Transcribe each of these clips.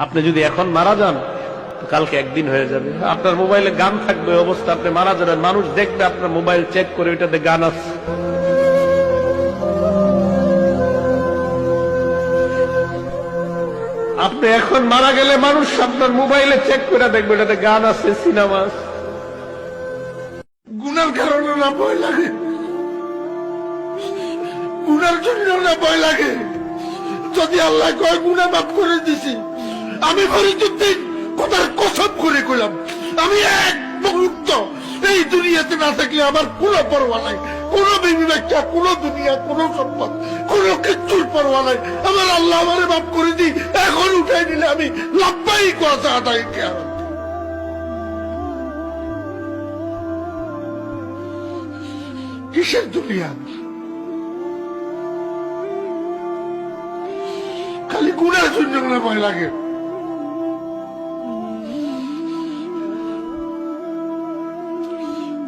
আপনি যদি এখন মারা যান তো কালকে একদিন হয়ে যাবে। আপনার মোবাইলে গান থাকবে, অবস্থা আপনি মারা যাবেন, মানুষ দেখবে আপনার মোবাইল চেক করে ওইটাতে গান আছে। আপনি এখন মারা গেলে মানুষ আপনার মোবাইলে চেক করে দেখবে এটাতে গান আছে, সিনেমা আছে। গুনার কারণে না ভয় লাগে, গুনার জন্য না ভয় লাগে। যদি আল্লাহ কয় গুনাহ মাফ করে দিছি, আমি ফরিদুদ্দিন কথার কসম করে কইলাম, আমি এক মুহূর্ত এই দুনিয়াতে না থাকলে আমার কোনো পরোয়া নাই, কোন বিবি বাচ্চা, কোন দুনিয়া, কোন সম্পদ, কোন কিচ্ছুর পরোয়া নাই। আমার আল্লাহ আমারে মাফ করে দি, এখন উঠাই দিলে আমি লাভবাই কথা আদায় কেন। কিসের দুনিয়া? খালি গুনার জন্য ভয় লাগে।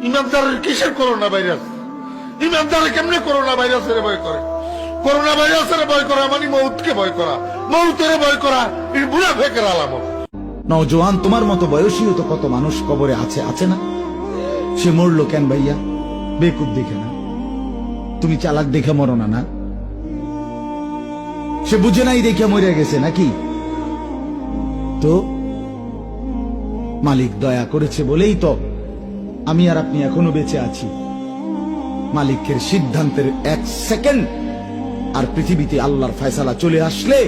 ইমানদারের কিসের করোনা ভাইরাস? ইমানদারের কেমনে করোনা ভাইরাসের ভয় করে? করোনা ভাইরাসের ভয় করা মানে মৌতকে ভয় করা, মৌতের ভয় করা এই মুনাফিকের আলামত। নওজোয়ান, তোমার মতো বয়সীও তো কত মানুষ কবরে আছে, আছে না? সে মরলো কেন ভাইয়া? বেকুব দেখে না? তুমি চালাক দেখে মরো না? না, সে বুঝে নাই দেখে মরে গেছে নাকি? তো মালিক দয়া করেছে বলেই তো আমি আর আপনি এখনো বেঁচে আছি। মালিকের সিদ্ধান্তের এক সেকেন্ড আর পৃথিবীতে আল্লাহর ফয়সালা চলে আসলে,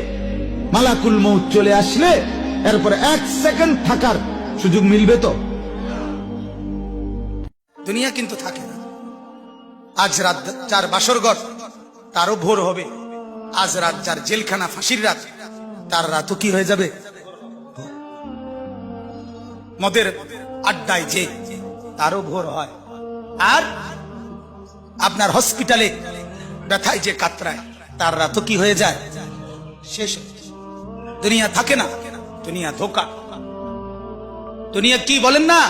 মালাকুল মউত চলে আসলে, এরপরে এক সেকেন্ড থাকার সুযোগ মিলবে তো? দুনিয়া কিন্তু থাকে না। আজ রাত যার বাসর ঘর তারও ভোর হবে, আজ রাত যার জেলখানা, ফাঁসির রাত, তার রাতও কি হয়ে যাবে? মদের আড্ডায় যে তারও ভোর হয়, আর আপনার হসপিটালে ব্যথায় যে কাতরায় তার রাতও কি হয়ে যায়? শেষ। দুনিয়া থাকে না, দুনিয়া ধোকা। দুনিয়া কি বলেন না,